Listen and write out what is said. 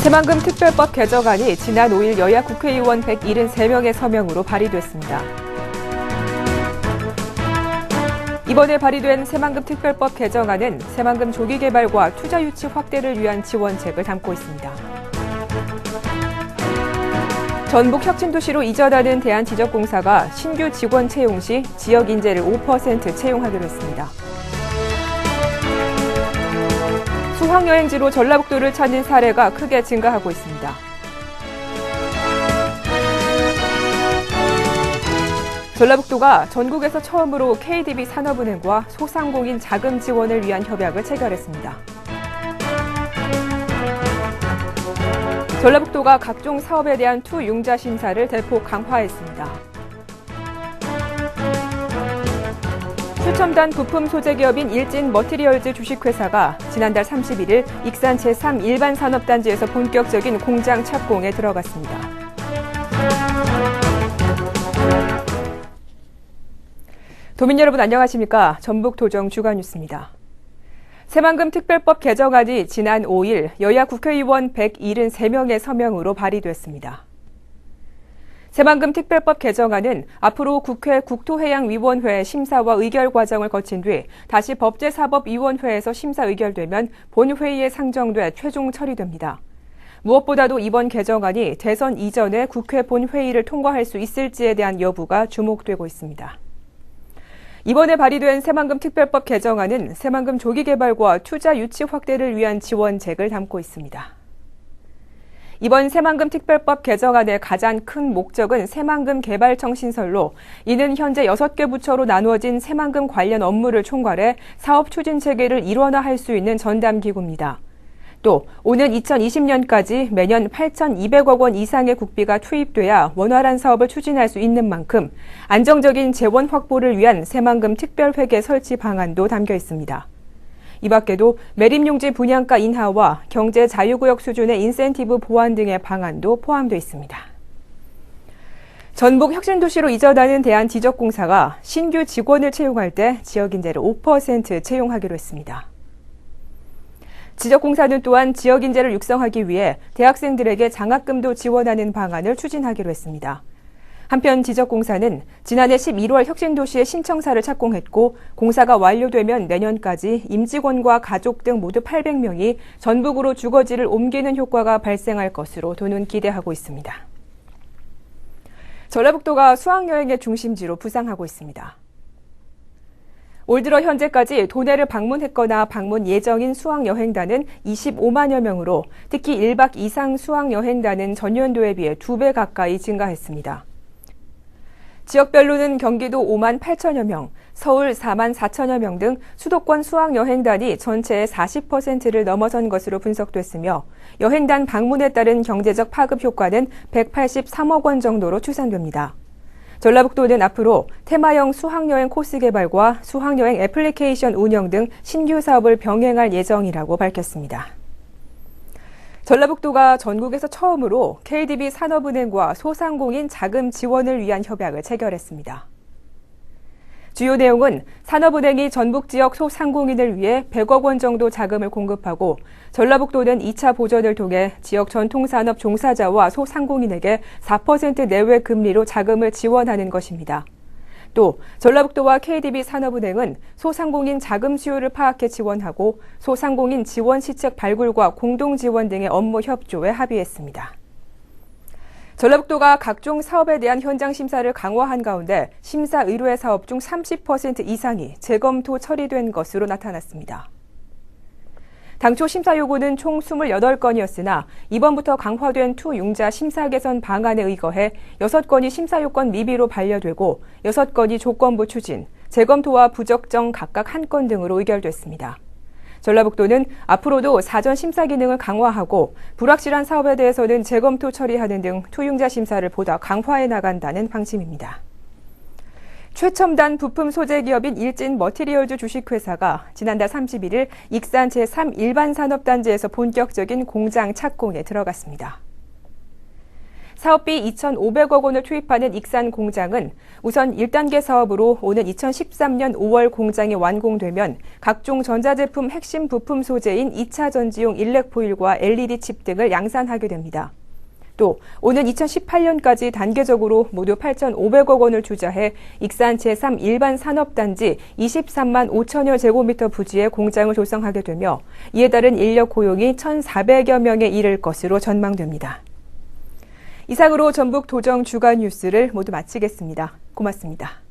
새만금 특별법 개정안이 지난 5일 여야 국회의원 173명의 서명으로 발의됐습니다. 이번에 발의된 새만금 특별법 개정안은 새만금 조기 개발과 투자 유치 확대를 위한 지원책을 담고 있습니다. 전북 혁신도시로 이전하는 대한지적공사가 신규 직원 채용 시 지역 인재를 5% 채용하기로 했습니다. 수학여행지로 전라북도를 찾는 사례가 크게 증가하고 있습니다. 전라북도가 전국에서 처음으로 KDB 산업은행과 소상공인 자금 지원을 위한 협약을 체결했습니다. 전라북도가 각종 사업에 대한 투융자 심사를 대폭 강화했습니다. 최첨단 부품 소재 기업인 일진머티리얼즈 주식회사가 지난달 31일 익산 제3 일반산업단지에서 본격적인 공장 착공에 들어갔습니다. 도민 여러분 안녕하십니까? 전북도정 주간뉴스입니다. 새만금 특별법 개정안이 지난 5일 여야 국회의원 173명의 서명으로 발의됐습니다. 새만금 특별법 개정안은 앞으로 국회 국토해양위원회 심사와 의결 과정을 거친 뒤 다시 법제사법위원회에서 심사 의결되면 본회의에 상정돼 최종 처리됩니다. 무엇보다도 이번 개정안이 대선 이전에 국회 본회의를 통과할 수 있을지에 대한 여부가 주목되고 있습니다. 이번에 발의된 새만금 특별법 개정안은 새만금 조기 개발과 투자 유치 확대를 위한 지원책을 담고 있습니다. 이번 새만금 특별법 개정안의 가장 큰 목적은 새만금 개발청 신설로 이는 현재 6개 부처로 나누어진 새만금 관련 업무를 총괄해 사업 추진 체계를 일원화할 수 있는 전담기구입니다. 또 오는 2020년까지 매년 8,200억 원 이상의 국비가 투입돼야 원활한 사업을 추진할 수 있는 만큼 안정적인 재원 확보를 위한 새만금 특별회계 설치 방안도 담겨 있습니다. 이 밖에도 매립용지 분양가 인하와 경제 자유구역 수준의 인센티브 보완 등의 방안도 포함되어 있습니다. 전북 혁신도시로 이전하는 대한지적공사가 신규 직원을 채용할 때 지역인재를 5% 채용하기로 했습니다. 지적공사는 또한 지역인재를 육성하기 위해 대학생들에게 장학금도 지원하는 방안을 추진하기로 했습니다. 한편 지적공사는 지난해 11월 혁신도시의 신청사를 착공했고 공사가 완료되면 내년까지 임직원과 가족 등 모두 800명이 전북으로 주거지를 옮기는 효과가 발생할 것으로 도는 기대하고 있습니다. 전라북도가 수학여행의 중심지로 부상하고 있습니다. 올 들어 현재까지 도내를 방문했거나 방문 예정인 수학여행단은 25만여 명으로 특히 1박 이상 수학여행단은 전년도에 비해 2배 가까이 증가했습니다. 지역별로는 경기도 5만 8천여 명, 서울 4만 4천여 명 등 수도권 수학여행단이 전체의 40%를 넘어선 것으로 분석됐으며 여행단 방문에 따른 경제적 파급 효과는 183억 원 정도로 추산됩니다. 전라북도는 앞으로 테마형 수학여행 코스 개발과 수학여행 애플리케이션 운영 등 신규 사업을 병행할 예정이라고 밝혔습니다. 전라북도가 전국에서 처음으로 KDB 산업은행과 소상공인 자금 지원을 위한 협약을 체결했습니다. 주요 내용은 산업은행이 전북 지역 소상공인을 위해 100억 원 정도 자금을 공급하고 전라북도는 2차 보전을 통해 지역 전통산업 종사자와 소상공인에게 4% 내외 금리로 자금을 지원하는 것입니다. 또 전라북도와 KDB 산업은행은 소상공인 자금 수요를 파악해 지원하고 소상공인 지원 시책 발굴과 공동 지원 등의 업무 협조에 합의했습니다. 전라북도가 각종 사업에 대한 현장 심사를 강화한 가운데 심사 의뢰 사업 중 30% 이상이 재검토 처리된 것으로 나타났습니다. 당초 심사 요구는 총 28건이었으나 이번부터 강화된 투융자 심사 개선 방안에 의거해 6건이 심사 요건 미비로 반려되고 6건이 조건부 추진, 재검토와 부적정 각각 1건 등으로 의결됐습니다. 전라북도는 앞으로도 사전 심사 기능을 강화하고 불확실한 사업에 대해서는 재검토 처리하는 등 투융자 심사를 보다 강화해 나간다는 방침입니다. 최첨단 부품 소재 기업인 일진머티리얼즈 주식회사가 지난달 31일 익산 제3 일반산업단지에서 본격적인 공장 착공에 들어갔습니다. 사업비 2,500억 원을 투입하는 익산 공장은 우선 1단계 사업으로 오는 2013년 5월 공장이 완공되면 각종 전자제품 핵심 부품 소재인 2차 전지용 일렉 포일과 LED 칩 등을 양산하게 됩니다. 또 오는 2018년까지 단계적으로 모두 8,500억 원을 투자해 익산 제3 일반 산업단지 23만 5천여 제곱미터 부지에 공장을 조성하게 되며 이에 따른 인력 고용이 1,400여 명에 이를 것으로 전망됩니다. 이상으로 전북 도정 주간 뉴스를 모두 마치겠습니다. 고맙습니다.